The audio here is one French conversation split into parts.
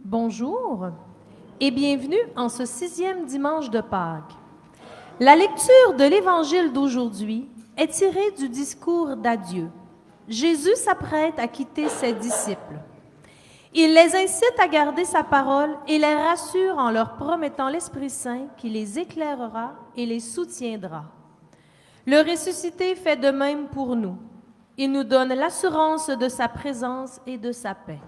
Bonjour et bienvenue en ce 6e dimanche de Pâques. La lecture de l'Évangile d'aujourd'hui est tirée du discours d'adieu. Jésus s'apprête à quitter ses disciples. Il les incite à garder sa parole et les rassure en leur promettant l'Esprit Saint qui les éclairera et les soutiendra. Le ressuscité fait de même pour nous. Il nous donne l'assurance de sa présence et de sa paix.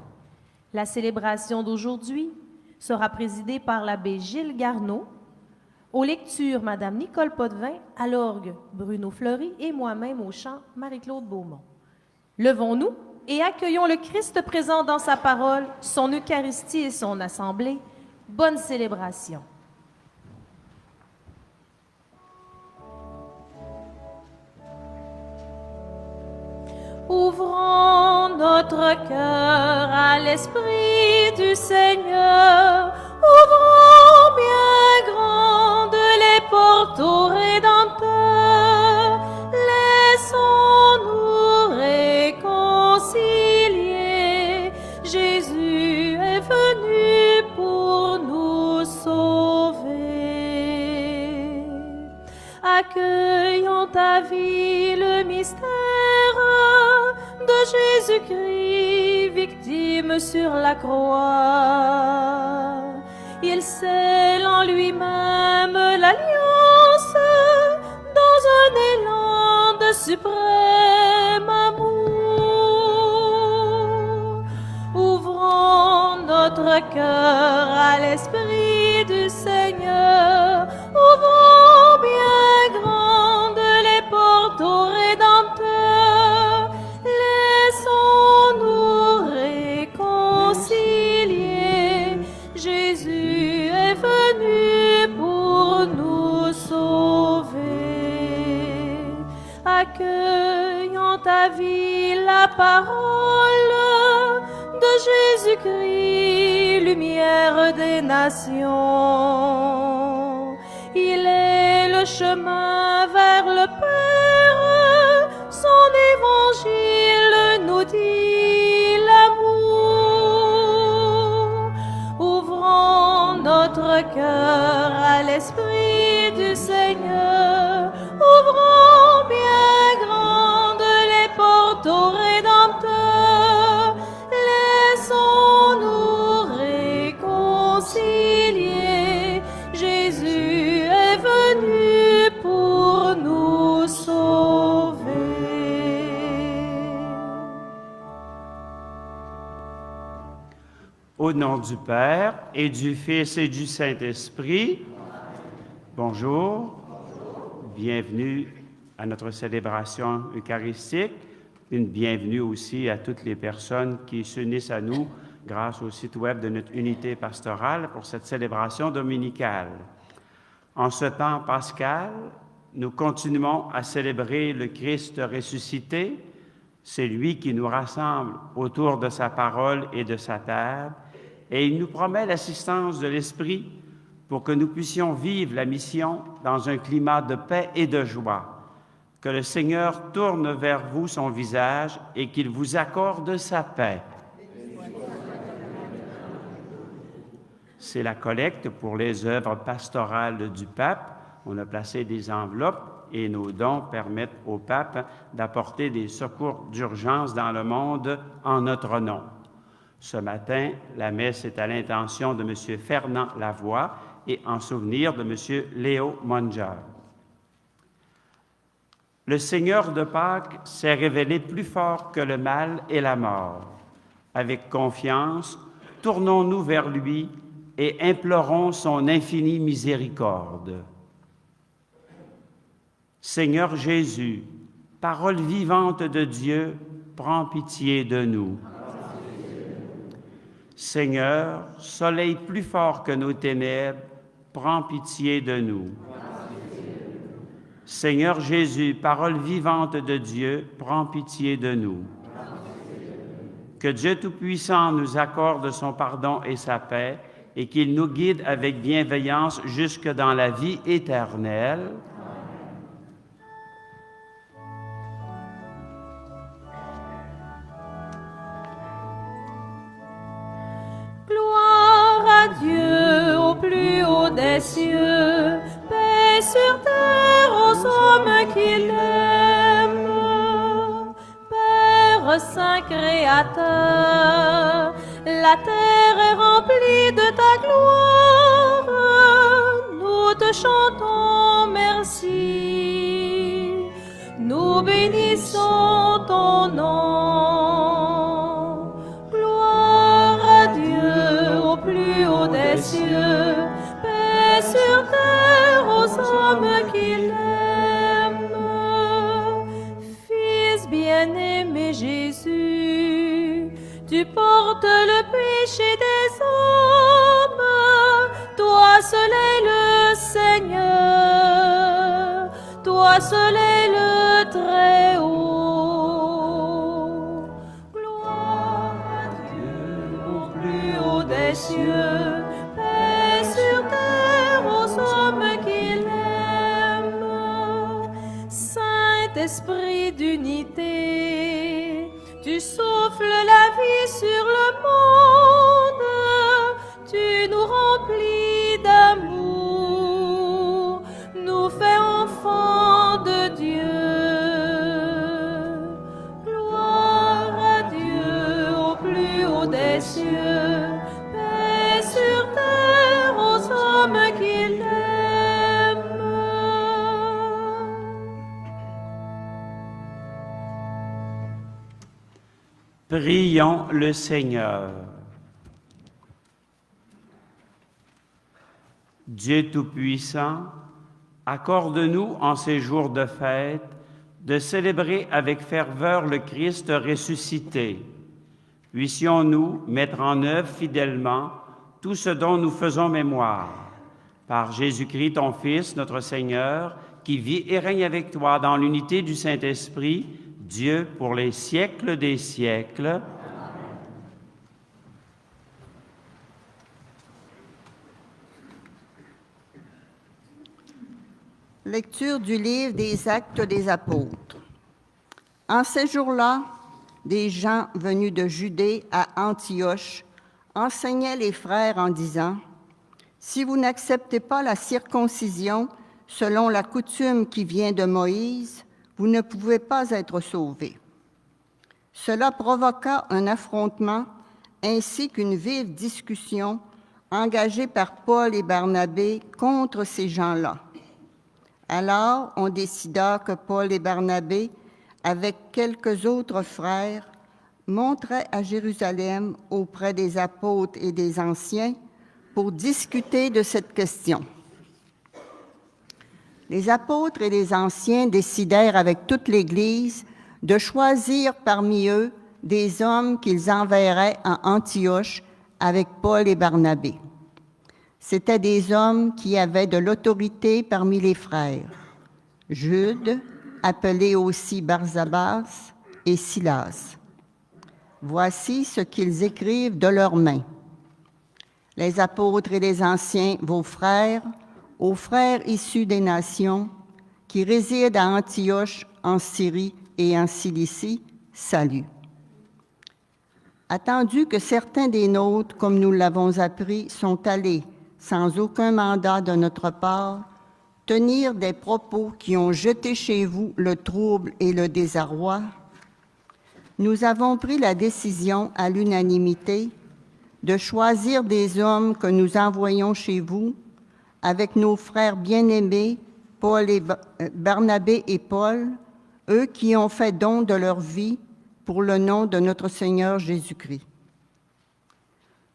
La célébration d'aujourd'hui sera présidée par l'abbé Gilles Garneau, aux lectures Madame Nicole Potvin, à l'orgue Bruno Fleury et moi-même au chant Marie-Claude Beaumont. Levons-nous et accueillons le Christ présent dans sa parole, son Eucharistie et son assemblée. Bonne célébration. Ouvrons notre cœur à l'Esprit du Seigneur. Ouvrons bien grandes les portes au Rédempteur. Laissons-nous réconcilier. Jésus est venu pour nous sauver. Accueillons ta vie le mystère de Jésus-Christ, victime sur la croix. Il scelle en lui-même l'alliance dans un élan de suprême amour. Ouvrons notre cœur à l'Esprit du Seigneur. Ouvrons bien grandes les portes au Rédempteur. Laissons-nous réconcilier. Jésus est venu pour nous sauver. Accueillons ta vie la parole de Jésus-Christ, lumière des nations. Il est le chemin vers le Père, son évangile nous dit l'amour. Ouvrons notre cœur à l'Esprit du Seigneur. Ouvrons bien grandes les portes au Rédempteur. Laissons-nous réconcilier. Jésus est venu pour nous sauver. Au nom du Père et du Fils et du Saint-Esprit, bonjour. Bienvenue à notre célébration eucharistique. Une bienvenue aussi à toutes les personnes qui s'unissent à nous grâce au site web de notre unité pastorale pour cette célébration dominicale. En ce temps pascal, nous continuons à célébrer le Christ ressuscité. C'est lui qui nous rassemble autour de sa parole et de sa table, et il nous promet l'assistance de l'Esprit pour que nous puissions vivre la mission dans un climat de paix et de joie. Que le Seigneur tourne vers vous son visage et qu'il vous accorde sa paix. C'est la collecte pour les œuvres pastorales du pape. On a placé des enveloppes et nos dons permettent au pape d'apporter des secours d'urgence dans le monde en notre nom. Ce matin, la messe est à l'intention de M. Fernand Lavoie et en souvenir de M. Léo Monger. Le Seigneur de Pâques s'est révélé plus fort que le mal et la mort. Avec confiance, tournons-nous vers lui et implorons son infinie miséricorde. Seigneur Jésus, parole vivante de Dieu, prends pitié de nous. Seigneur, soleil plus fort que nos ténèbres, prends pitié de nous. Seigneur Jésus, parole vivante de Dieu, prends pitié de nous. Que Dieu Tout-Puissant nous accorde son pardon et sa paix, et qu'il nous guide avec bienveillance jusque dans la vie éternelle. Gloire des cieux, paix sur terre aux hommes qui l'aiment. Père Saint Créateur, la terre est remplie de ta gloire, nous te chantons merci, nous bénissons ton nom. Gloire à Dieu au plus haut des cieux, paix sur terre aux hommes qui l'aiment. Fils bien-aimé Jésus, tu portes le péché des hommes, toi seul est le Seigneur, toi seul est le Très-Haut. Gloire à Dieu au plus haut des cieux, paix sur terre aux hommes qui l'aiment. Saint-Esprit d'unité, tu souffles la vie sur le monde, tu nous remplis d'amour, nous fais enfants de Dieu. Gloire à Dieu au plus haut des cieux, paix sur terre aux hommes qui l'aiment. Prions le Seigneur. Dieu Tout-Puissant, accorde-nous en ces jours de fête de célébrer avec ferveur le Christ ressuscité. Puissions-nous mettre en œuvre fidèlement tout ce dont nous faisons mémoire. Par Jésus-Christ, ton Fils, notre Seigneur, qui vit et règne avec toi dans l'unité du Saint-Esprit, Dieu pour les siècles des siècles. Lecture du livre des Actes des Apôtres. En ces jours-là, des gens venus de Judée à Antioche enseignaient les frères en disant : « Si vous n'acceptez pas la circoncision selon la coutume qui vient de Moïse, vous ne pouvez pas être sauvés. » Cela provoqua un affrontement ainsi qu'une vive discussion engagée par Paul et Barnabé contre ces gens-là. Alors, on décida que Paul et Barnabé, avec quelques autres frères, monteraient à Jérusalem auprès des apôtres et des anciens pour discuter de cette question. Les apôtres et les anciens décidèrent avec toute l'Église de choisir parmi eux des hommes qu'ils enverraient à Antioche avec Paul et Barnabé. C'étaient des hommes qui avaient de l'autorité parmi les frères, Jude, appelé aussi Barsabas, et Silas. Voici ce qu'ils écrivent de leurs mains. Les apôtres et les anciens, vos frères, aux frères issus des nations, qui résident à Antioche, en Syrie et en Cilicie, salut. Attendu que certains des nôtres, comme nous l'avons appris, sont allés, sans aucun mandat de notre part, tenir des propos qui ont jeté chez vous le trouble et le désarroi, nous avons pris la décision à l'unanimité de choisir des hommes que nous envoyons chez vous avec nos frères bien-aimés, Barnabé et Paul, eux qui ont fait don de leur vie pour le nom de notre Seigneur Jésus-Christ.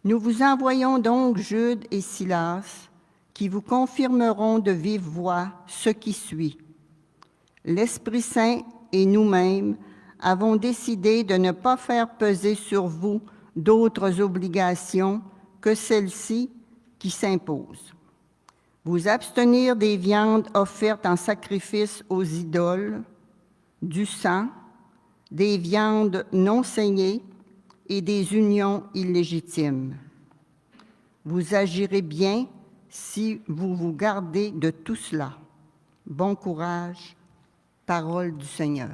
Nous vous envoyons donc Jude et Silas, qui vous confirmeront de vive voix ce qui suit. L'Esprit Saint et nous-mêmes avons décidé de ne pas faire peser sur vous d'autres obligations que celles-ci qui s'imposent. Vous abstenir des viandes offertes en sacrifice aux idoles, du sang, des viandes non saignées et des unions illégitimes. Vous agirez bien si vous vous gardez de tout cela. Bon courage, parole du Seigneur.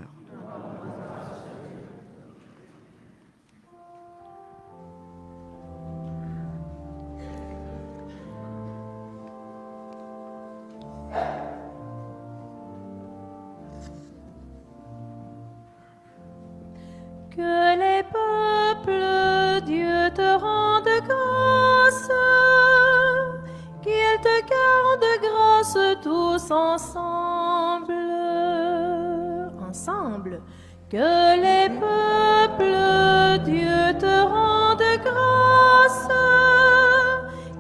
Que les peuples, Dieu te rende grâce, qu'il te garde grâce tous ensemble. Ensemble. Que les peuples, Dieu te rende grâce,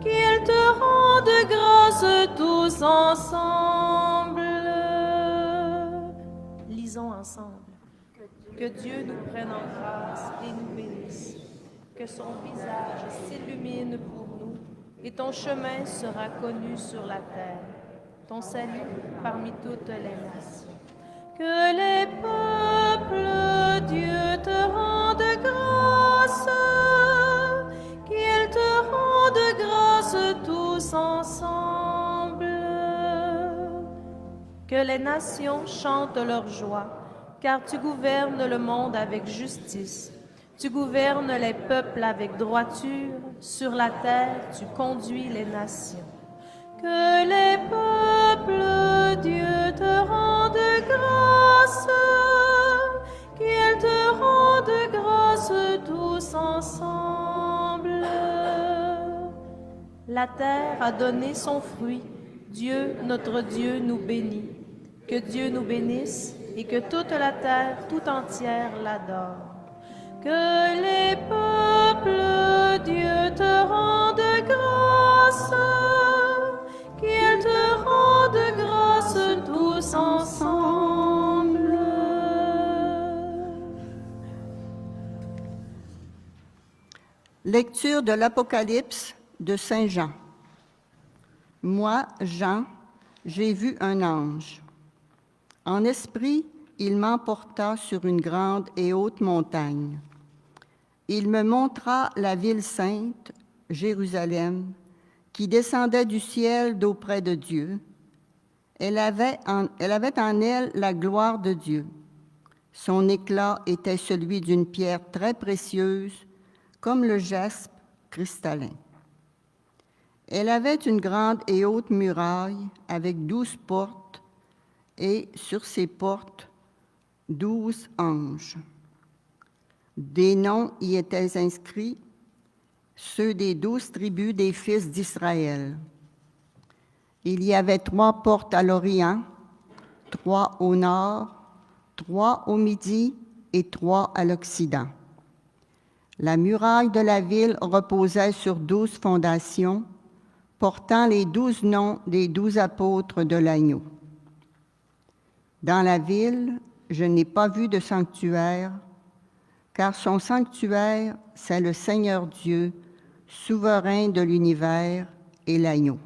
qu'il te rende grâce tous ensemble. Lisons ensemble. Que Dieu nous prenne en grâce et nous bénisse. Que son visage s'illumine pour nous et ton chemin sera connu sur la terre. Ton salut parmi toutes les nations. Que les peuples, Dieu te rende grâce, qu'il te rende grâce tous ensemble. Que les nations chantent leur joie, car tu gouvernes le monde avec justice. Tu gouvernes les peuples avec droiture, sur la terre tu conduis les nations. Que les peuples, Dieu te rende grâce, qu'il te rende grâce tous ensemble. La terre a donné son fruit, Dieu, notre Dieu, nous bénit. Que Dieu nous bénisse et que toute la terre tout entière l'adore. Que les peuples, Dieu te rende grâce, qu'il te rende grâce tous ensemble. Lecture de l'Apocalypse de Saint Jean. Moi, Jean, j'ai vu un ange. En esprit, il m'emporta sur une grande et haute montagne. Il me montra la ville sainte, Jérusalem, qui descendait du ciel d'auprès de Dieu. Elle avait en elle la gloire de Dieu. Son éclat était celui d'une pierre très précieuse, comme le jaspe cristallin. Elle avait une grande et haute muraille avec 12 portes, et sur ces portes, 12 anges. Des noms y étaient inscrits, ceux des 12 tribus des fils d'Israël. Il y avait 3 portes à l'Orient, 3 au nord, 3 au midi et 3 à l'Occident. La muraille de la ville reposait sur 12 fondations, portant les 12 noms des 12 apôtres de l'agneau. Dans la ville, je n'ai pas vu de sanctuaire, car son sanctuaire, c'est le Seigneur Dieu, souverain de l'univers, et l'agneau.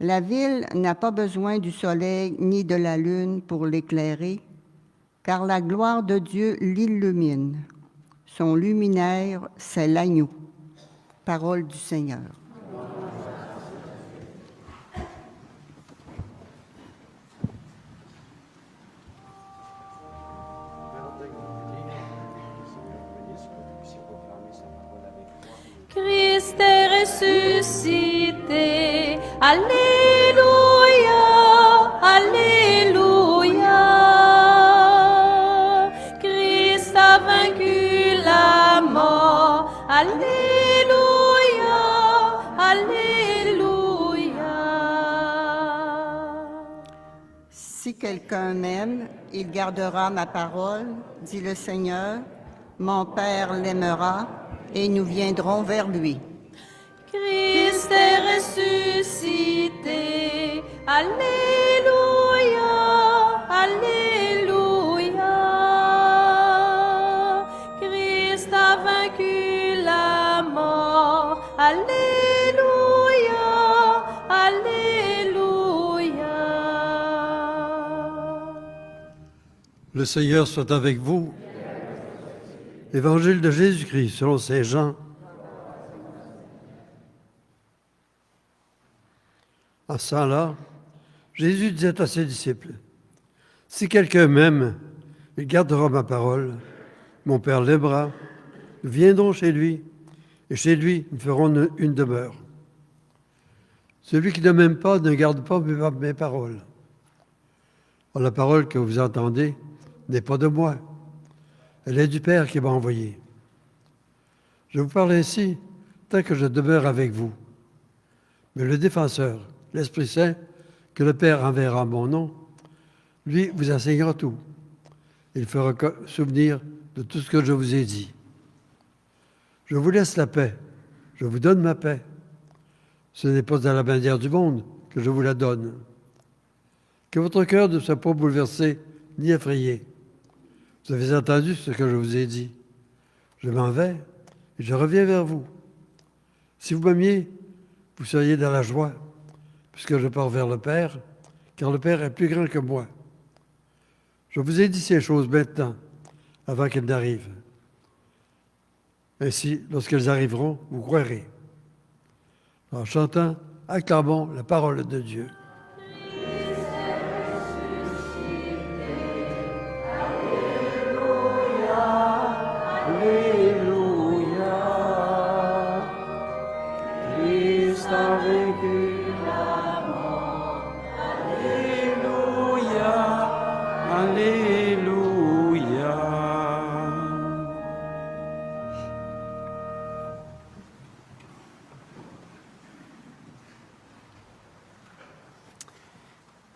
La ville n'a pas besoin du soleil ni de la lune pour l'éclairer, car la gloire de Dieu l'illumine. Son luminaire, c'est l'agneau. Parole du Seigneur. Christ est ressuscité, Alléluia, Alléluia. Christ a vaincu la mort, Alléluia, Alléluia. Si quelqu'un m'aime, il gardera ma parole, dit le Seigneur. Mon Père l'aimera, et nous viendrons vers lui. Christ est ressuscité, Alléluia, Alléluia. Christ a vaincu la mort, Alléluia, Alléluia. Le Seigneur soit avec vous. Évangile de Jésus-Christ selon saint Jean. À ça là, Jésus disait à ses disciples, « Si quelqu'un m'aime, il gardera ma parole. Mon Père l'aimera. Nous viendrons chez lui, et chez lui, nous ferons une demeure. Celui qui ne m'aime pas ne garde pas mes paroles. La parole que vous entendez n'est pas de moi, Elle est du Père qui m'a envoyé. Je vous parle ainsi tant que je demeure avec vous. Mais le défenseur, l'Esprit Saint, que le Père enverra en mon nom, lui vous enseignera tout. Il fera souvenir de tout ce que je vous ai dit. Je vous laisse la paix. Je vous donne ma paix. Ce n'est pas dans la manière du monde que je vous la donne. Que votre cœur ne soit pas bouleversé ni effrayé. Vous avez entendu ce que je vous ai dit. Je m'en vais et je reviens vers vous. Si vous m'aimiez, vous seriez dans la joie, puisque je pars vers le Père, car le Père est plus grand que moi. Je vous ai dit ces choses maintenant, avant qu'elles n'arrivent. Ainsi, lorsqu'elles arriveront, vous croirez. En chantant, acclamons la parole de Dieu.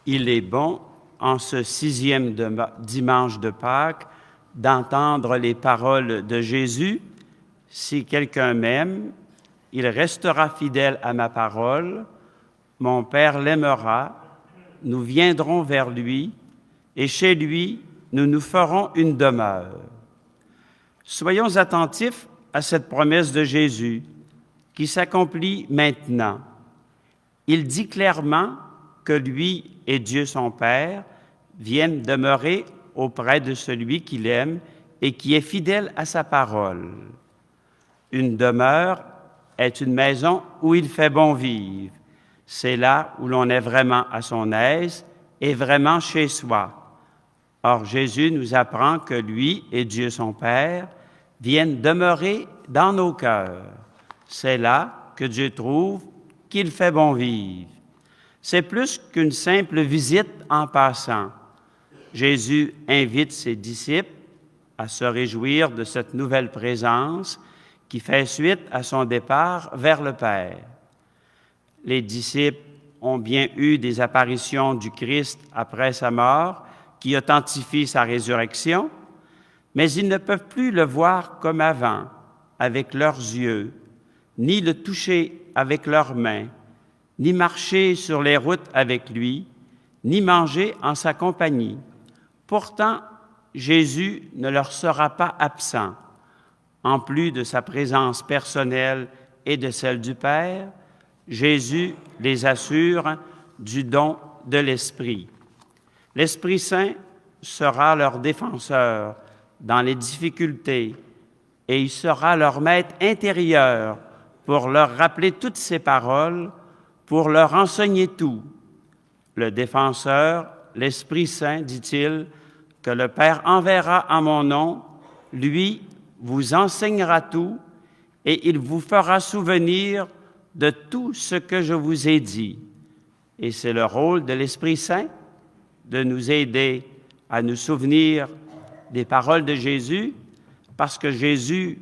Il est bon, en ce 6e dimanche de Pâques, d'entendre les paroles de Jésus. Si quelqu'un m'aime, il restera fidèle à ma parole. Mon Père l'aimera. Nous viendrons vers lui et chez lui, nous nous ferons une demeure. Soyons attentifs à cette promesse de Jésus qui s'accomplit maintenant. Il dit clairement que lui et Dieu son Père viennent demeurer auprès de celui qu'il aime et qui est fidèle à sa parole. Une demeure est une maison où il fait bon vivre. C'est là où l'on est vraiment à son aise et vraiment chez soi. Or, Jésus nous apprend que lui et Dieu son Père viennent demeurer dans nos cœurs. C'est là que Dieu trouve qu'il fait bon vivre. C'est plus qu'une simple visite en passant. Jésus invite ses disciples à se réjouir de cette nouvelle présence qui fait suite à son départ vers le Père. Les disciples ont bien eu des apparitions du Christ après sa mort qui authentifient sa résurrection, mais ils ne peuvent plus le voir comme avant, avec leurs yeux, ni le toucher avec leurs mains, ni marcher sur les routes avec lui, ni manger en sa compagnie. Pourtant, Jésus ne leur sera pas absent. En plus de sa présence personnelle et de celle du Père, Jésus les assure du don de l'Esprit. L'Esprit Saint sera leur défenseur dans les difficultés et il sera leur maître intérieur pour leur rappeler toutes ces paroles, pour leur enseigner tout. Le défenseur, l'Esprit Saint, dit-il, que le Père enverra en mon nom, lui vous enseignera tout et il vous fera souvenir de tout ce que je vous ai dit. Et c'est le rôle de l'Esprit Saint de nous aider à nous souvenir des paroles de Jésus, parce que Jésus,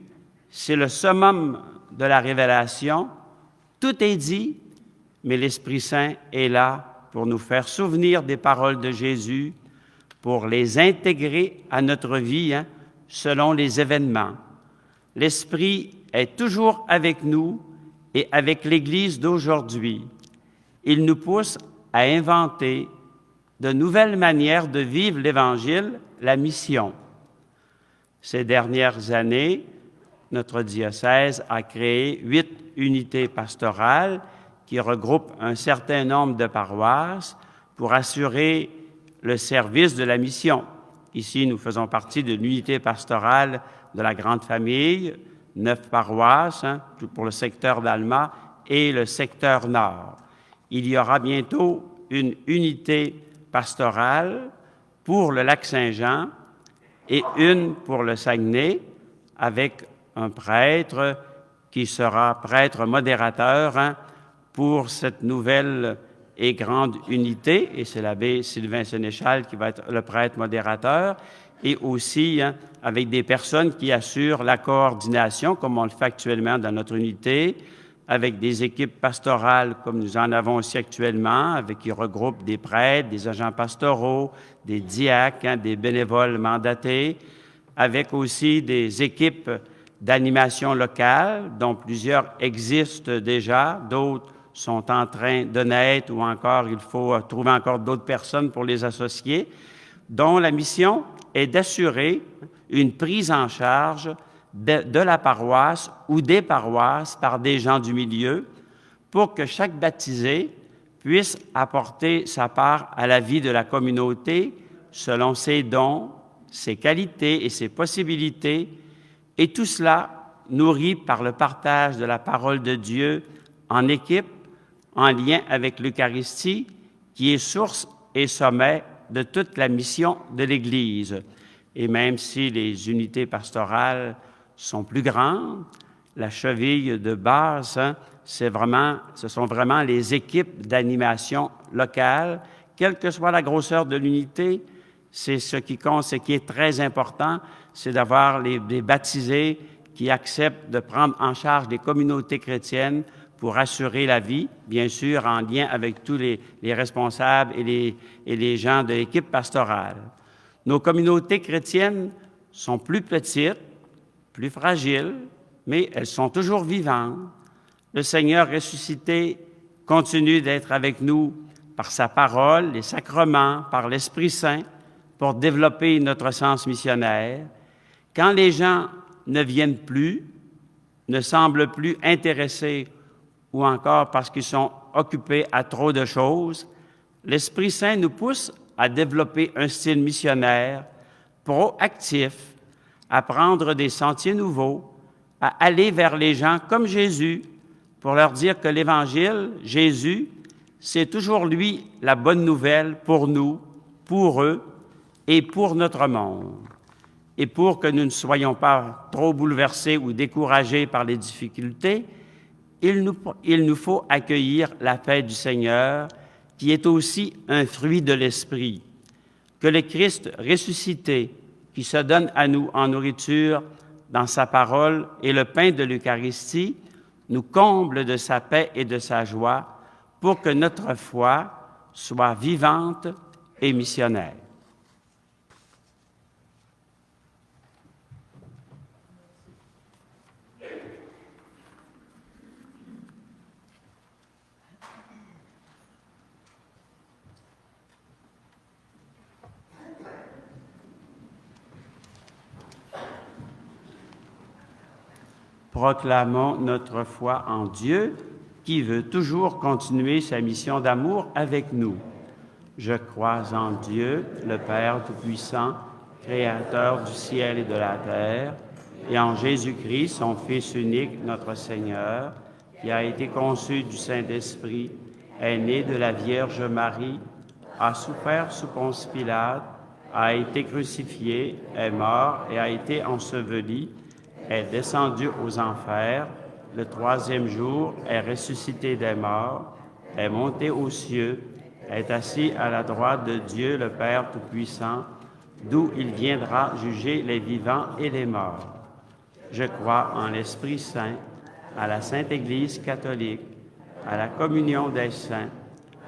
c'est le summum de la révélation. Tout est dit, mais l'Esprit Saint est là pour nous faire souvenir des paroles de Jésus, pour les intégrer à notre vie selon les événements. L'Esprit est toujours avec nous et avec l'Église d'aujourd'hui. Il nous pousse à inventer de nouvelles manières de vivre l'Évangile, la mission. Ces dernières années, notre diocèse a créé 8 unités pastorales qui regroupent un certain nombre de paroisses pour assurer le service de la mission. Ici, nous faisons partie de l'unité pastorale de la Grande Famille, 9 paroisses pour le secteur d'Alma et le secteur nord. Il y aura bientôt une unité pastorale pour le Lac-Saint-Jean et une pour le Saguenay, avec un prêtre qui sera prêtre modérateur pour cette nouvelle et grande unité, et c'est l'abbé Sylvain Sénéchal qui va être le prêtre modérateur. et aussi avec des personnes qui assurent la coordination, comme on le fait actuellement dans notre unité, avec des équipes pastorales comme nous en avons aussi actuellement, qui regroupent des prêtres, des agents pastoraux, des diacres, des bénévoles mandatés, avec aussi des équipes d'animation locale, dont plusieurs existent déjà, d'autres sont en train de naître ou encore il faut trouver encore d'autres personnes pour les associer, dont la mission est d'assurer une prise en charge de la paroisse ou des paroisses par des gens du milieu pour que chaque baptisé puisse apporter sa part à la vie de la communauté selon ses dons, ses qualités et ses possibilités, et tout cela nourri par le partage de la parole de Dieu en équipe, en lien avec l'Eucharistie, qui est source et sommet de toute la mission de l'Église. Et même si les unités pastorales sont plus grandes, la cheville de base, ce sont vraiment les équipes d'animation locale, quelle que soit la grosseur de l'unité. C'est ce qui compte, ce qui est très important, c'est d'avoir des baptisés qui acceptent de prendre en charge des communautés chrétiennes pour assurer la vie, bien sûr en lien avec tous les responsables et les gens de l'équipe pastorale. Nos communautés chrétiennes sont plus petites, plus fragiles, mais elles sont toujours vivantes. Le Seigneur ressuscité continue d'être avec nous par sa parole, les sacrements, par l'Esprit Saint, pour développer notre sens missionnaire. Quand les gens ne viennent plus, ne semblent plus intéressés, ou encore parce qu'ils sont occupés à trop de choses, l'Esprit Saint nous pousse à développer un style missionnaire proactif, à prendre des sentiers nouveaux, à aller vers les gens comme Jésus, pour leur dire que l'Évangile, Jésus, c'est toujours lui la bonne nouvelle pour nous, pour eux et pour notre monde. Et pour que nous ne soyons pas trop bouleversés ou découragés par les difficultés, il nous faut accueillir la paix du Seigneur, qui est aussi un fruit de l'Esprit. Que le Christ ressuscité, qui se donne à nous en nourriture dans sa parole et le pain de l'Eucharistie, nous comble de sa paix et de sa joie pour que notre foi soit vivante et missionnaire. Proclamons notre foi en Dieu, qui veut toujours continuer sa mission d'amour avec nous. Je crois en Dieu, le Père Tout-Puissant, Créateur du ciel et de la terre, et en Jésus-Christ, son Fils unique, notre Seigneur, qui a été conçu du Saint-Esprit, est né de la Vierge Marie, a souffert sous Ponce Pilate, a été crucifié, est mort et a été enseveli, est descendu aux enfers, le troisième jour est ressuscité des morts, est monté aux cieux, est assis à la droite de Dieu le Père Tout-Puissant, d'où il viendra juger les vivants et les morts. Je crois en l'Esprit Saint, à la Sainte Église catholique, à la communion des saints,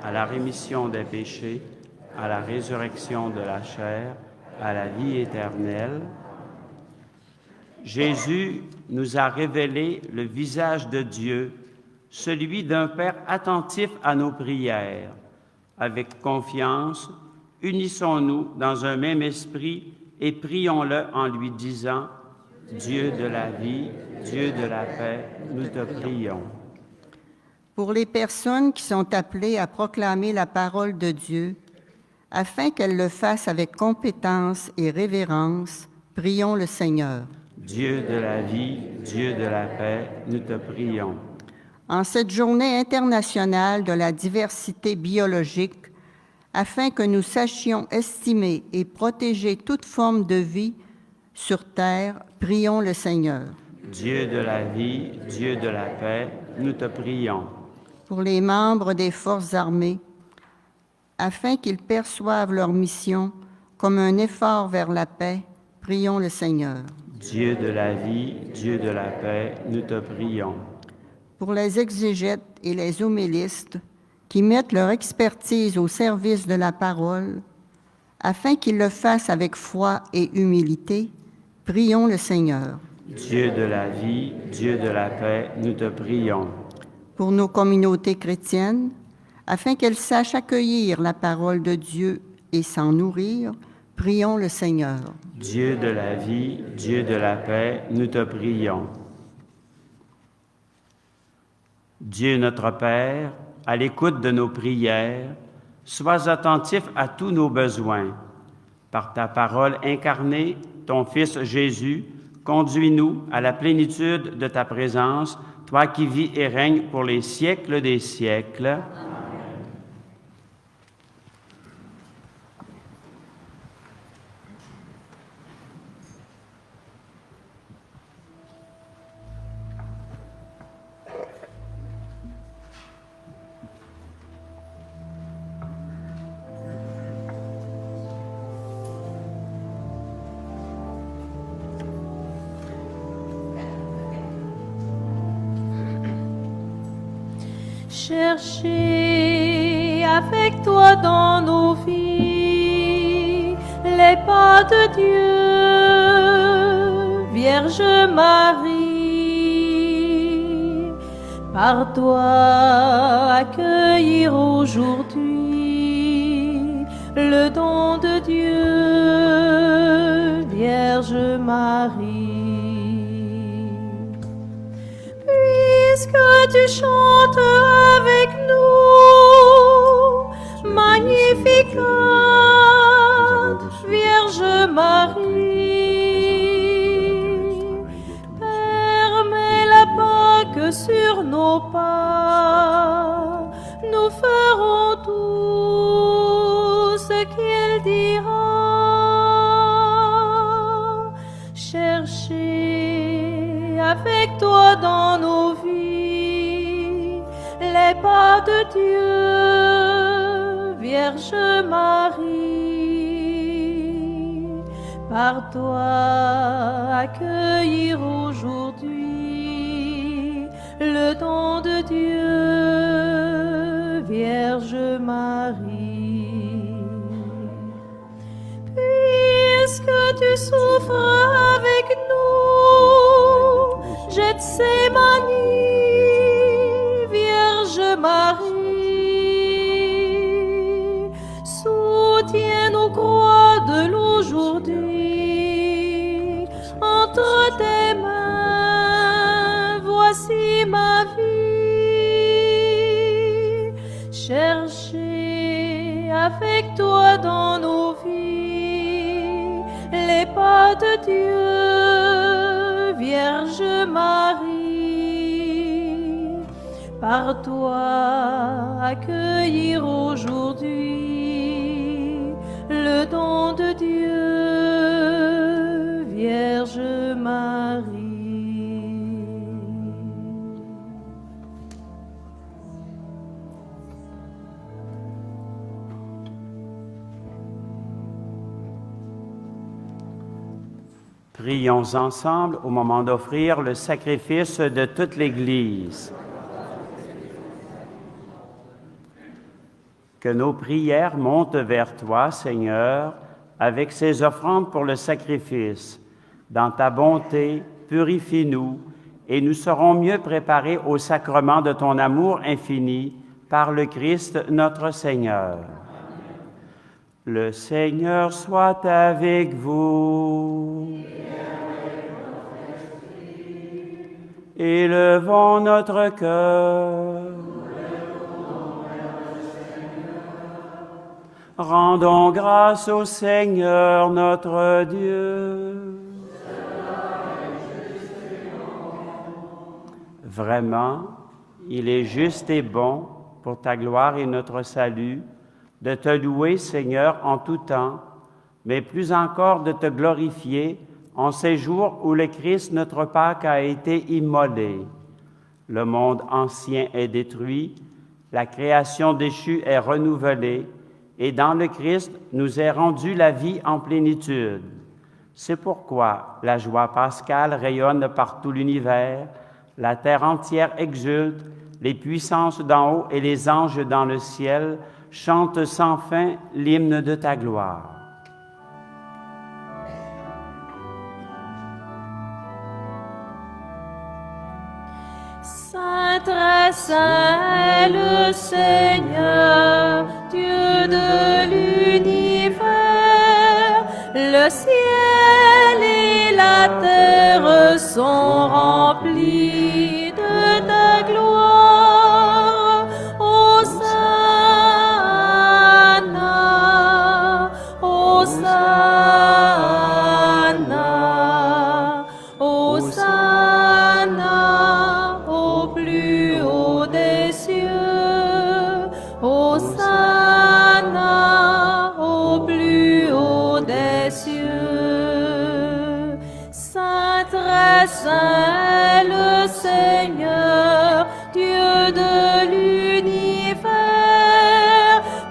à la rémission des péchés, à la résurrection de la chair, à la vie éternelle. Jésus nous a révélé le visage de Dieu, celui d'un Père attentif à nos prières. Avec confiance, unissons-nous dans un même esprit et prions-le en lui disant « Dieu de la vie, Dieu de la paix, nous te prions. » Pour les personnes qui sont appelées à proclamer la parole de Dieu, afin qu'elles le fassent avec compétence et révérence, prions le Seigneur. Dieu de la vie, Dieu de la paix, nous te prions. En cette journée internationale de la diversité biologique, afin que nous sachions estimer et protéger toute forme de vie sur terre, prions le Seigneur. Dieu de la vie, Dieu de la paix, nous te prions. Pour les membres des forces armées, afin qu'ils perçoivent leur mission comme un effort vers la paix, prions le Seigneur. Dieu de la vie, Dieu de la paix, nous te prions. Pour les exégètes et les homélistes qui mettent leur expertise au service de la parole, afin qu'ils le fassent avec foi et humilité, prions le Seigneur. Dieu de la vie, Dieu de la paix, nous te prions. Pour nos communautés chrétiennes, afin qu'elles sachent accueillir la parole de Dieu et s'en nourrir, prions le Seigneur. Dieu de la vie, Dieu de la paix, nous te prions. Dieu notre Père, à l'écoute de nos prières, sois attentif à tous nos besoins. Par ta parole incarnée, ton Fils Jésus, conduis-nous à la plénitude de ta présence, toi qui vis et règnes pour les siècles des siècles. Chercher avec toi dans nos vies les pas de Dieu, Vierge Marie. Par toi accueillir aujourd'hui le don de Dieu, Vierge Marie. Puisque tu chantes avec nous, Magnificat, Vierge Marie, permets la Pâque sur nos pas, nous ferons tout ce qu'il dira. Cherchez avec toi dans nos vies les pas de Dieu, Vierge Marie. Par toi accueillir aujourd'hui le don de Dieu, Vierge Marie. Puisque tu souffres avec nous, Gethsémani, Vierge Marie, soutiens nos croix de l'aujourd'hui. Entre tes mains, voici ma vie. Cherchez avec toi dans nos vies les pas de Dieu, Vierge Marie. Par toi accueillir aujourd'hui le don de Dieu, Vierge Marie. Prions ensemble au moment d'offrir le sacrifice de toute l'Église. Que nos prières montent vers toi, Seigneur, avec ces offrandes pour le sacrifice. Dans ta bonté, purifie-nous et nous serons mieux préparés au sacrement de ton amour infini par le Christ notre Seigneur. Le Seigneur soit avec vous. Élevons notre cœur. Rendons grâce au Seigneur notre Dieu. Vraiment, il est juste et bon pour ta gloire et notre salut de te louer, Seigneur, en tout temps, mais plus encore de te glorifier en ces jours où le Christ, notre Pâque, a été immolé. Le monde ancien est détruit, la création déchue est renouvelée, et dans le Christ nous est rendue la vie en plénitude. C'est pourquoi la joie pascale rayonne par tout l'univers, la terre entière exulte, les puissances d'en haut et les anges dans le ciel chantent sans fin l'hymne de ta gloire. Saint, très saint, le Seigneur, Dieu de l'univers, le ciel et la terre sont remplis de ta gloire. Hosanna, Hosanna, Hosanna au plus haut des cieux. Hosanna au plus haut des cieux. Saint, très saint, le Seigneur, Dieu de l'univers,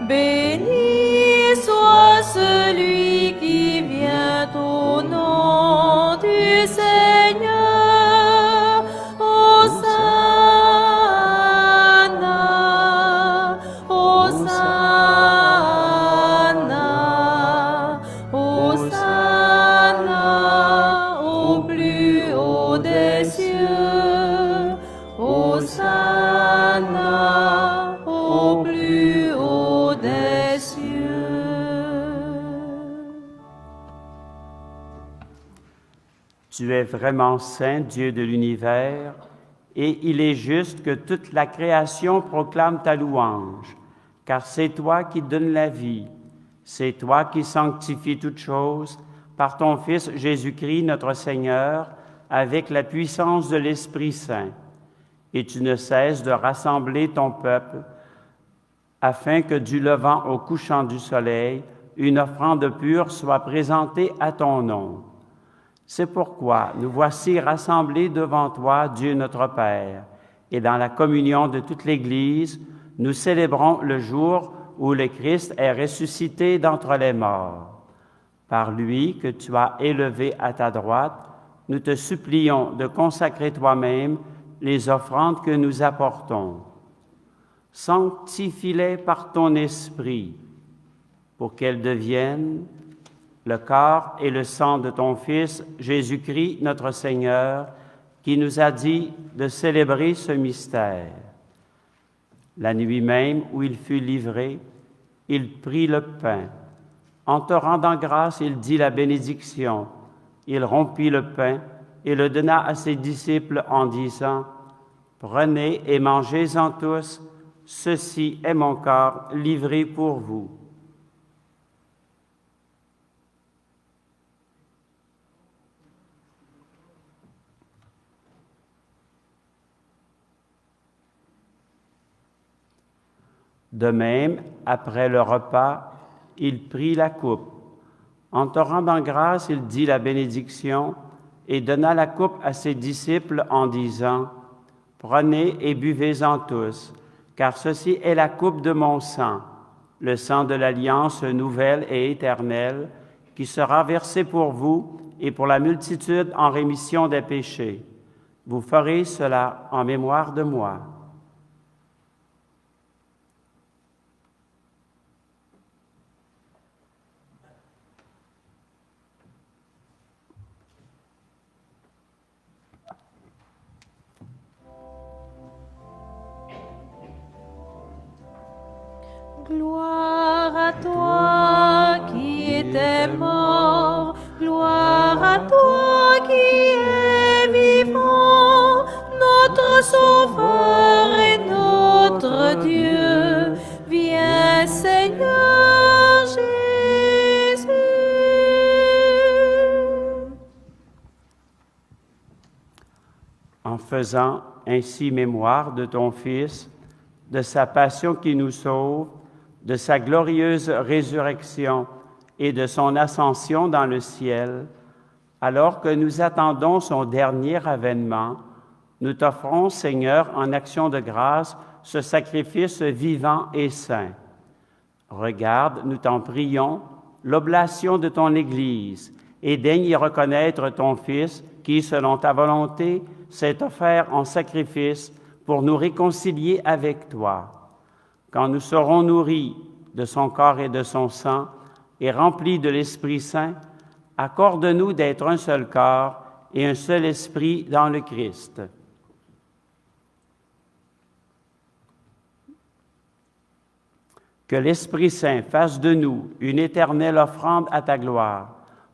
béni soit celui qui vient au nom du Seigneur. Hosanna, Hosanna, Hosanna au plus haut des cieux. Hosanna au plus haut des cieux. Tu es vraiment saint, Dieu de l'univers, et il est juste que toute la création proclame ta louange, car c'est toi qui donnes la vie, c'est toi qui sanctifies toutes choses par ton Fils Jésus-Christ notre Seigneur, avec la puissance de l'Esprit Saint. Et tu ne cesses de rassembler ton peuple, afin que du levant au couchant du soleil, une offrande pure soit présentée à ton nom. C'est pourquoi nous voici rassemblés devant toi, Dieu notre Père, et dans la communion de toute l'Église, nous célébrons le jour où le Christ est ressuscité d'entre les morts. Par lui que tu as élevé à ta droite, nous te supplions de consacrer toi-même les offrandes que nous apportons. Sanctifie-les par ton esprit, pour qu'elles deviennent le corps et le sang de ton Fils, Jésus-Christ, notre Seigneur, qui nous a dit de célébrer ce mystère. La nuit même où il fut livré, il prit le pain. En te rendant grâce, il dit la bénédiction. Il rompit le pain et le donna à ses disciples en disant, « Prenez et mangez-en tous, ceci est mon corps livré pour vous. » De même, après le repas, il prit la coupe. En te rendant grâce, il dit la bénédiction et donna la coupe à ses disciples en disant, « Prenez et buvez-en tous, car ceci est la coupe de mon sang, le sang de l'alliance nouvelle et éternelle, qui sera versé pour vous et pour la multitude en rémission des péchés. Vous ferez cela en mémoire de moi. » Gloire à toi qui étais mort, gloire à toi qui es vivant, notre Sauveur et notre Dieu. Viens Seigneur Jésus. En faisant ainsi mémoire de ton Fils, de sa passion qui nous sauve, de sa glorieuse résurrection et de son ascension dans le ciel, alors que nous attendons son dernier avènement, nous t'offrons, Seigneur, en action de grâce, ce sacrifice vivant et saint. Regarde, nous t'en prions, l'oblation de ton Église, et daigne y reconnaître ton Fils, qui, selon ta volonté, s'est offert en sacrifice pour nous réconcilier avec toi. Quand nous serons nourris de son corps et de son sang, et remplis de l'Esprit Saint, accorde-nous d'être un seul corps et un seul esprit dans le Christ. Que l'Esprit Saint fasse de nous une éternelle offrande à ta gloire,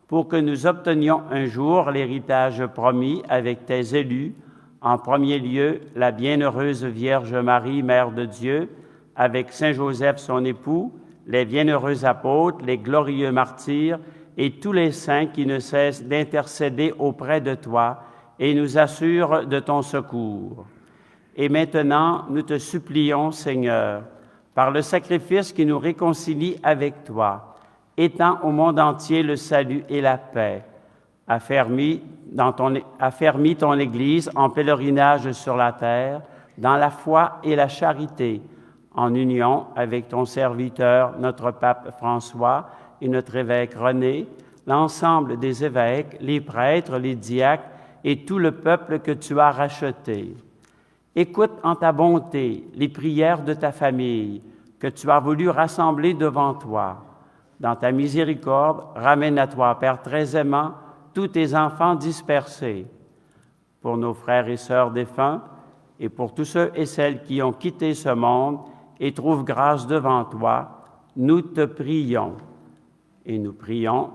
pour que nous obtenions un jour l'héritage promis avec tes élus, en premier lieu la bienheureuse Vierge Marie, Mère de Dieu, avec Saint Joseph son époux, les bienheureux apôtres, les glorieux martyrs et tous les saints qui ne cessent d'intercéder auprès de toi et nous assurent de ton secours. Et maintenant, nous te supplions, Seigneur, par le sacrifice qui nous réconcilie avec toi, étends au monde entier le salut et la paix. Affermis ton Église en pèlerinage sur la terre, dans la foi et la charité, en union avec ton serviteur, notre pape François et notre évêque René, l'ensemble des évêques, les prêtres, les diacres et tout le peuple que tu as racheté. Écoute en ta bonté les prières de ta famille que tu as voulu rassembler devant toi. Dans ta miséricorde, ramène à toi, Père très aimant, tous tes enfants dispersés. Pour nos frères et sœurs défunts et pour tous ceux et celles qui ont quitté ce monde et trouvent grâce devant toi, nous te prions. Et nous prions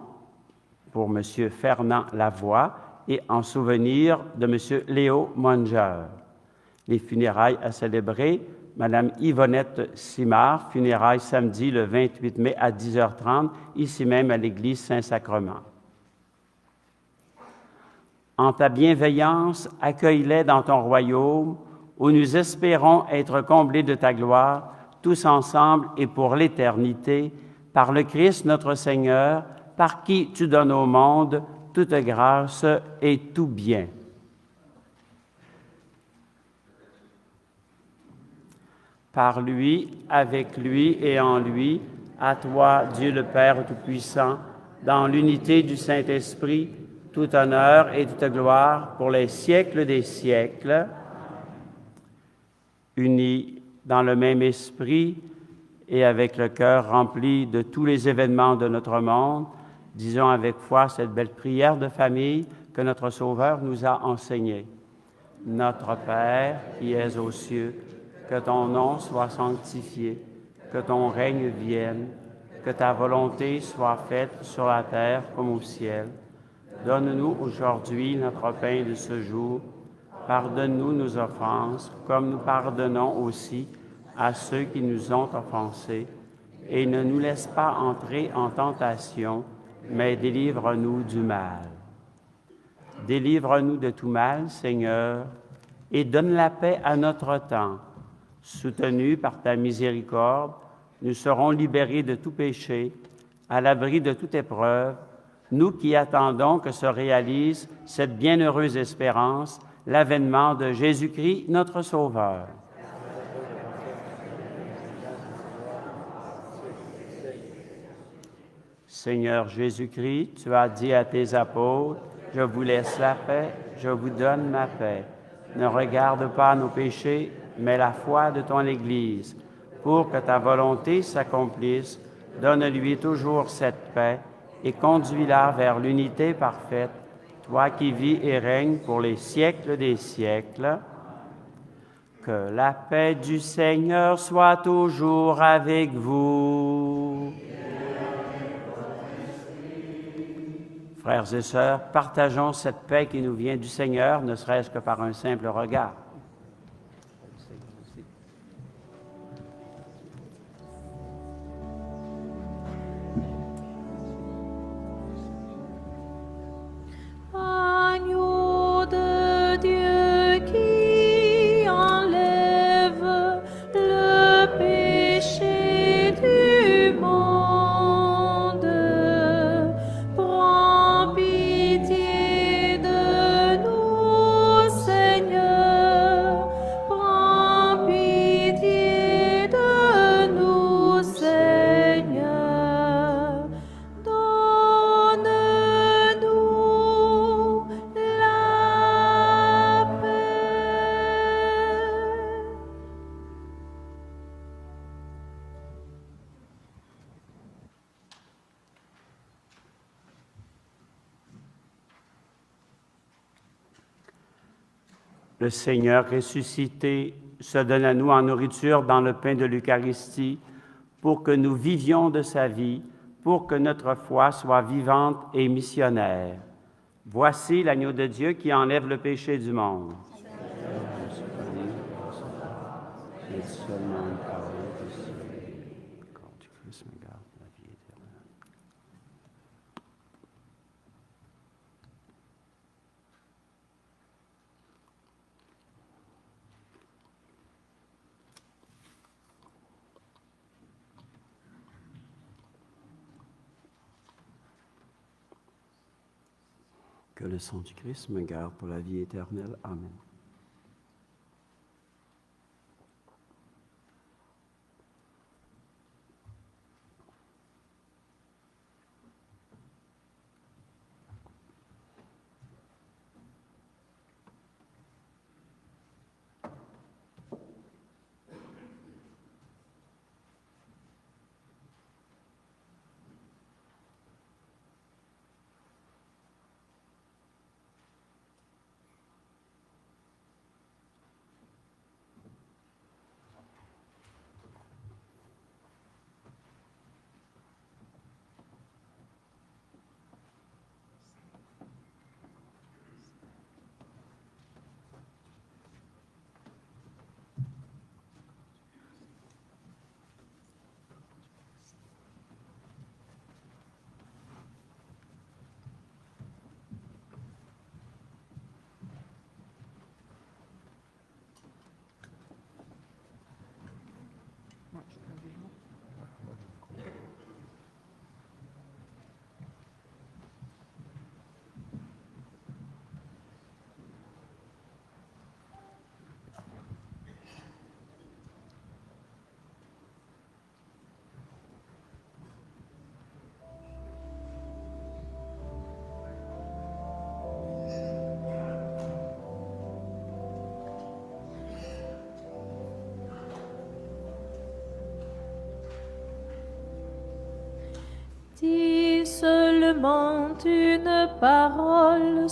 pour M. Fernand Lavoie et en souvenir de M. Léo Monger. Les funérailles à célébrer, Mme Yvonnette Simard, funérailles samedi le 28 mai à 10h30, ici même à l'église Saint-Sacrement. En ta bienveillance, accueille-les dans ton royaume, où nous espérons être comblés de ta gloire, tous ensemble et pour l'éternité, par le Christ notre Seigneur, par qui tu donnes au monde toute grâce et tout bien. Par lui, avec lui et en lui, à toi, Dieu le Père Tout-Puissant, dans l'unité du Saint-Esprit, tout honneur et toute gloire pour les siècles des siècles, unis dans le même esprit et avec le cœur rempli de tous les événements de notre monde, disons avec foi cette belle prière de famille que notre Sauveur nous a enseignée. Notre Père qui es aux cieux, que ton nom soit sanctifié, que ton règne vienne, que ta volonté soit faite sur la terre comme au ciel. Donne-nous aujourd'hui notre pain de ce jour. Pardonne-nous nos offenses, comme nous pardonnons aussi à ceux qui nous ont offensés. Et ne nous laisse pas entrer en tentation, mais délivre-nous du mal. Délivre-nous de tout mal, Seigneur, et donne la paix à notre temps. Soutenus par ta miséricorde, nous serons libérés de tout péché, à l'abri de toute épreuve, nous qui attendons que se réalise cette bienheureuse espérance, l'avènement de Jésus-Christ, notre Sauveur. Seigneur Jésus-Christ, tu as dit à tes apôtres, « Je vous laisse la paix, je vous donne ma paix. Ne regarde pas nos péchés, mais la foi de ton Église. Pour que ta volonté s'accomplisse, donne-lui toujours cette paix et conduis-la vers l'unité parfaite, toi qui vis et règnes pour les siècles des siècles. Que la paix du Seigneur soit toujours avec vous. Frères et sœurs, partageons cette paix qui nous vient du Seigneur, ne serait-ce que par un simple regard. Agneau de Dieu qui enlève le péché du monde, prends pitié de nous, Seigneur. Le Seigneur ressuscité se donne à nous en nourriture dans le pain de l'Eucharistie pour que nous vivions de sa vie, pour que notre foi soit vivante et missionnaire. Voici l'agneau de Dieu qui enlève le péché du monde. Seulement une parole de Dieu. Corps du Christ me garde la vie éternelle. Que le sang du Christ me garde pour la vie éternelle. Amen. Dis seulement une parole,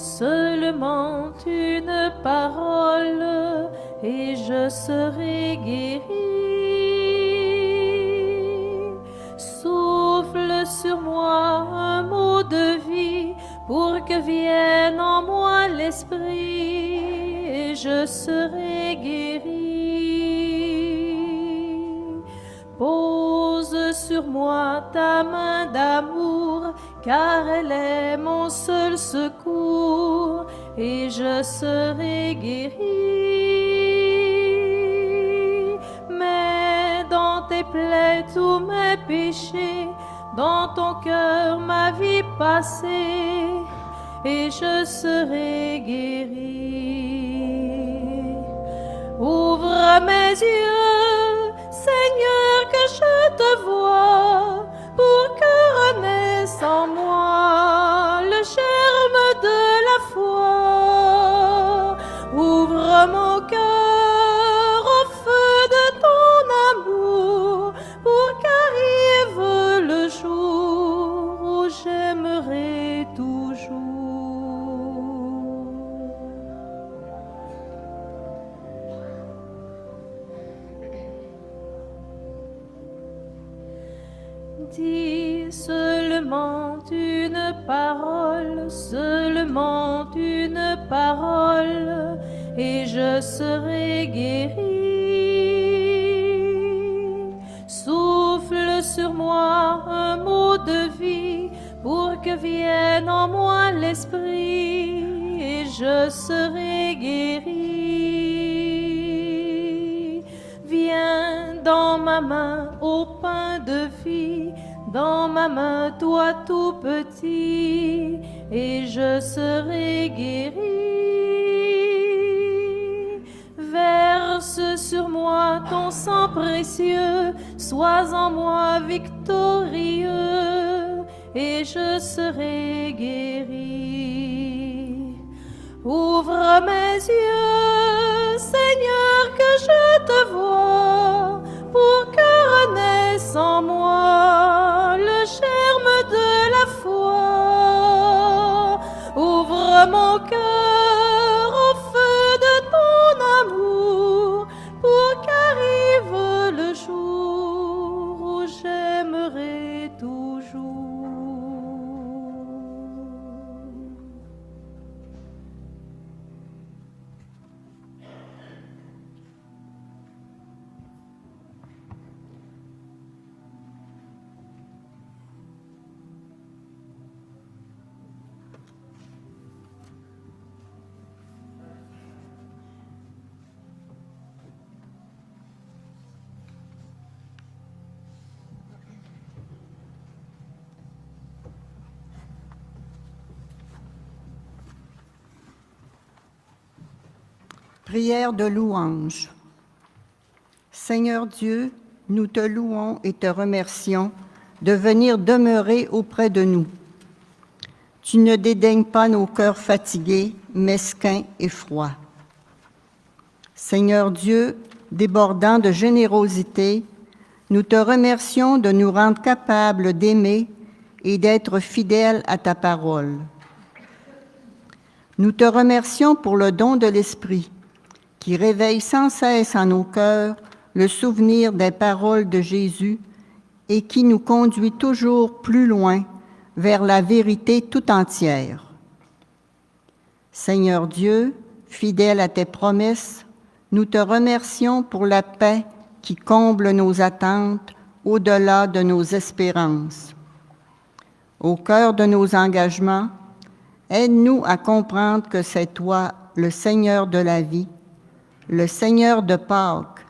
et je serai guéri. Souffle sur moi un mot de vie, pour que vienne en moi l'esprit, et je serai guéri. Pose sur moi ta main d'amour, car elle est mon seul secours, et je serai guéri. Mets dans tes plaies tous mes péchés, dans ton cœur ma vie passée, et je serai guéri. Ouvre mes yeux, Seigneur, que je te vois, pour que renaisse en moi le germe de la foi. Ouvre mon cœur au feu de ton amour, pour qu'arrive le jour où j'aimerai toujours. Dis seulement une parole, et je serai guéri. Souffle sur moi un mot de vie, pour que vienne en moi l'esprit, et je serai guéri. Viens dans ma main, ô pain de vie, dans ma main, toi tout petit, et je serai guéri. Verse sur moi ton sang précieux, sois en moi victorieux, et je serai guéri. Ouvre mes yeux, Seigneur, que je te vois, pour que renaisse en moi le germe de la foi. Ouvre mon cœur au feu de ton Prière de louange. Seigneur Dieu, nous te louons et te remercions de venir demeurer auprès de nous. Tu ne dédaignes pas nos cœurs fatigués, mesquins et froids. Seigneur Dieu, débordant de générosité, nous te remercions de nous rendre capables d'aimer et d'être fidèles à ta parole. Nous te remercions pour le don de l'Esprit, qui réveille sans cesse en nos cœurs le souvenir des paroles de Jésus et qui nous conduit toujours plus loin vers la vérité tout entière. Seigneur Dieu, fidèle à tes promesses, nous te remercions pour la paix qui comble nos attentes au-delà de nos espérances. Au cœur de nos engagements, aide-nous à comprendre que c'est toi, le Seigneur de la vie, le Seigneur de Pâques,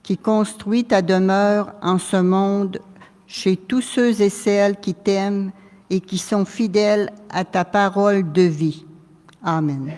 qui construit ta demeure en ce monde chez tous ceux et celles qui t'aiment et qui sont fidèles à ta parole de vie. Amen.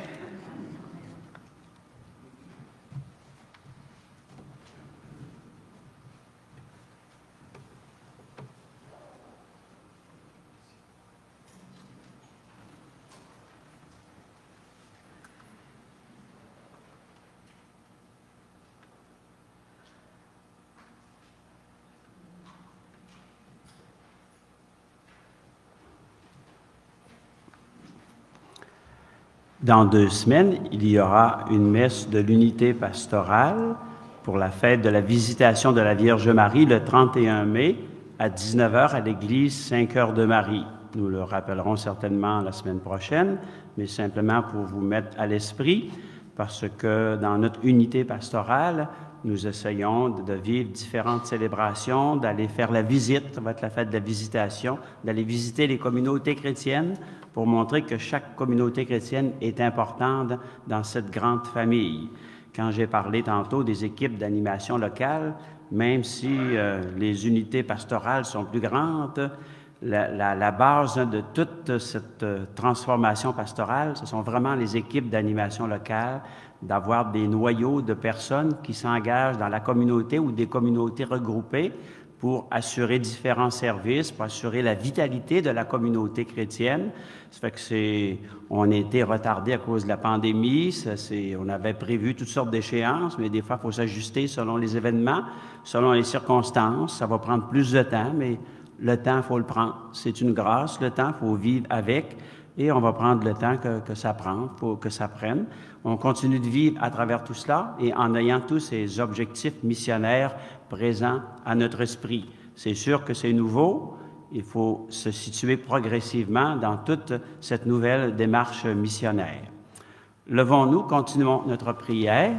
Dans 2 semaines, il y aura une messe de l'unité pastorale pour la fête de la Visitation de la Vierge Marie le 31 mai à 19h à l'église Saint-Cœur de Marie. Nous le rappellerons certainement la semaine prochaine, mais simplement pour vous mettre à l'esprit, parce que dans notre unité pastorale, nous essayons de vivre différentes célébrations, d'aller faire la visite, ça va être la fête de la Visitation, d'aller visiter les communautés chrétiennes, pour montrer que chaque communauté chrétienne est importante dans cette grande famille. Quand j'ai parlé tantôt des équipes d'animation locale, même si les unités pastorales sont plus grandes, la base de toute cette transformation pastorale, ce sont vraiment les équipes d'animation locale, d'avoir des noyaux de personnes qui s'engagent dans la communauté ou des communautés regroupées pour assurer différents services, pour assurer la vitalité de la communauté chrétienne. Ça fait que on a été retardé à cause de la pandémie. On avait prévu toutes sortes d'échéances, mais des fois, il faut s'ajuster selon les événements, selon les circonstances. Ça va prendre plus de temps, mais le temps, il faut le prendre. C'est une grâce, le temps, il faut vivre avec, et on va prendre le temps que ça prend, pour que ça prenne. On continue de vivre à travers tout cela et en ayant tous ces objectifs missionnaires présents à notre esprit. C'est sûr que c'est nouveau. Il faut se situer progressivement dans toute cette nouvelle démarche missionnaire. Levons-nous, continuons notre prière.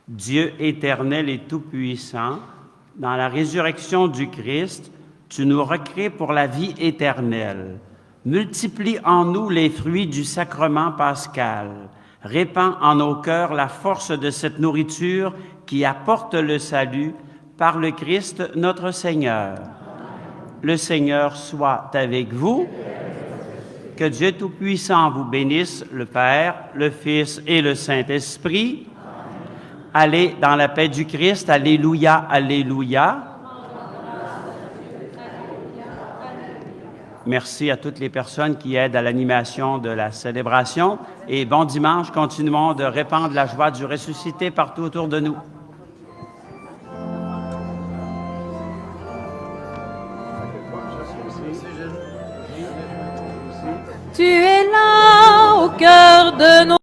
Dieu éternel et tout-puissant, dans la résurrection du Christ, tu nous recrées pour la vie éternelle. Multiplie en nous les fruits du sacrement pascal. Répands en nos cœurs la force de cette nourriture qui apporte le salut par le Christ notre Seigneur. Le Seigneur soit avec vous. Que Dieu Tout-Puissant vous bénisse, le Père, le Fils et le Saint-Esprit. Allez dans la paix du Christ. Alléluia, alléluia. Merci à toutes les personnes qui aident à l'animation de la célébration. Et bon dimanche, continuons de répandre la joie du ressuscité partout autour de nous. Tu es là au cœur de nos